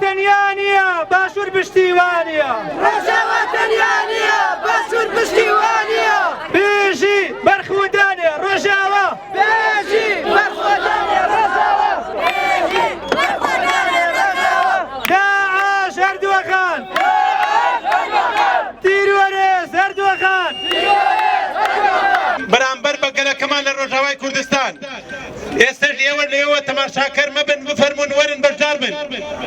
تەنیانە باشوور پشتیوانە ڕۆژاوا تەنیانە باشوور پشتیوانە بێژی بەرخودانێ ڕۆژاوا بێژی بەرخۆدانێ ڕۆژاوا داعش هەردووەکان تیرۆرێز هەردووەکان بەرامبەر بە گەلەکەمان لە ڕۆژاوای کوردستان ئێستش ئێوە لێوە تەماشاکەر مەبن بفەرمون وەرن بەشدار بن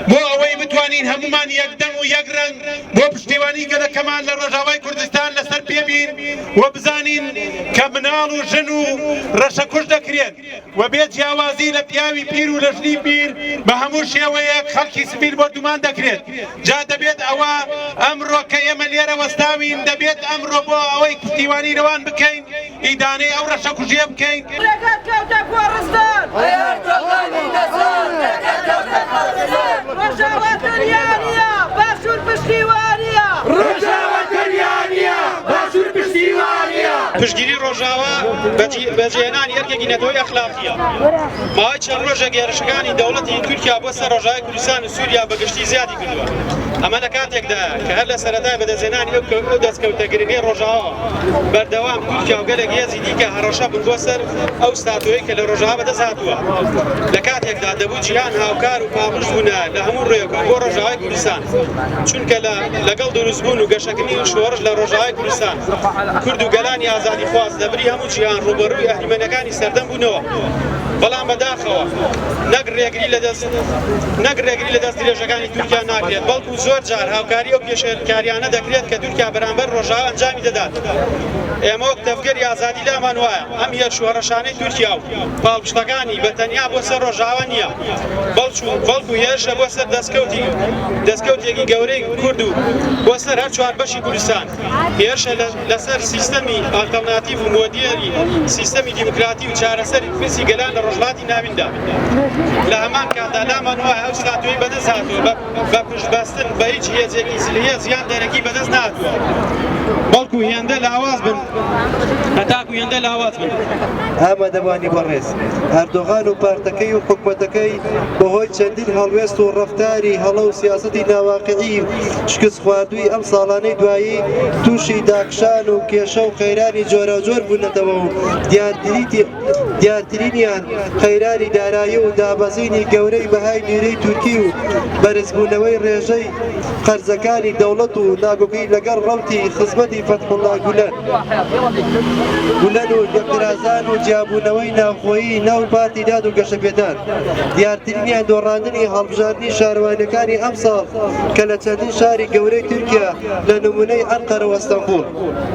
بۆ ئەوەی بتوانین هەمومان یەکدەم و یەک ڕەنگ بۆ پشتیوانی گەلەکەمان لە ڕۆژاوای کوردستان لەسەر پێبین و بزانین کە مناڵ و ژن و ڕەشەکوژ دەکرێت و بێت جیاوازی لە پیاوی پیر و لە ژنی پیر بە هەموو شێوەیەک خەڵکی سیڤیل بۆ دومان دەکرێت جا دەبێت ئەوە ئەمڕۆ کە ئێمە لێرە وەستاوین دەبێت ئەمڕۆ بۆ ئەوەی پشتیوانی ڕەوان بکەین ئیدانەی ئەو ڕەشەکوژیە بکەین ڕۆژاوا تەنیانە باشوور پشتیوانە ڕۆژاوا تەنیانە باشوور پشتیوانە پشتگیری ڕۆژاوا بەجێهێنانی یەکێکی نەتەوەی ئەخلاقیە ماوەی چەند ڕۆژە گێرشەکانی دەوڵەتی تورکیا بۆ سەر ڕۆژاوای کوردستان و سووریا بەگشتی زیادی کردووە ئەمە لە کاتێکدا کە هەر لە سەرەتای بەدەستهێنانی ئەو دەستکەوتەگرنگەی ڕۆژاوا بەردەوام تورکیا و گەلێک هێزی دیکە هەڕەشە بوون بۆ سەر ئەو ستاتوەیە کە لە ڕۆژاوا بەدەست هاتووە لە کاتێکدا دەبوو جیهان هاوکار و پاڵمژ بوونە لە هەموو ڕێگە بۆ ڕۆژاوای کوردستان چونکە لەگەڵ دروستبوون و گەشەکردنی و شۆڕش لە ڕۆژاوای کوردستان کورد و گەلانی ئازادی خواست لەبری هەموو جیهان ڕوبەڕووی ئەهریمەنەکانی سەردەم بوونەوە بەڵام بەداخەوە نەک ڕێگری لە دەست درێژەکانی تورکیا ناکرێت بەڵکو زۆر جار هاوکاری ئەو پێشێرکاریانە دەکرێت کە تورکیا بەرامبەر ڕۆژاوا ئەنجامی دەدات ئێمە وەک دەفگەری ئازادی لامان وایە ئەم هێر شۆڕەشانەی تورکیا و پاڵپشتەکانی بەتەنیا بۆ سەر ڕۆژاوا نییە بەڵکو هێرشە بۆ سەر دەستکەوتێکی گەورەی کورد و بۆ سەر هەر چوار بەشی کوردستان هێرشە لەسەر سیستەمی ئالتەرناتیڤ و مۆدیێری سیستەمی دیموکراتی و چارەسەری پرسی گەلان لە ڕۆژهەڵاتی ناویندا لە هەمان کاتدا لامان وایە ئەو ستاتوەی بەدەست هاتووە بە پشتبەستن بە هیچ هێزێکی هێز یان دەرەکی بەدەست نهاتووە بەڵکو هێندە لاواز بن هەتاکو هێندە لاواز بن ئەمە دەوانی بەڕێز ئەردۆغان و پارتەکەی و حکومەتەکەی بەهۆی چەندین هەڵوێست و ڕەفتاری هەڵە و سیاسەتی ناواقعی و شکست خواردووی ئەم ساڵانەی دوایی تووشی داکشان و کێشە و خەیرانی جۆرە جۆر بوونەتەوە و دیارترینیان خەیرانی دارایی و دابەزینی گەورەی بەهای لیرەی تورکی و بەرزبوونەوەی ڕێژەی قەرزەکانی دەوڵەت و ناگۆکەی لەگەڵ ڕەوتی خزمەتی فەتحوڵڵا گولەن و یەکترازان و جیابوونەوەی ناوخۆیی ناو پارتی داد و گەشەپێدان دیارترینیان دۆڕاندنی هەڵبژاردننی شارەوانەکانی ئەم ساڵ کە لە چەندین شاری گەورەی تورکیا لە نمونەی ئەنقەرە و ئەستەنبوڵ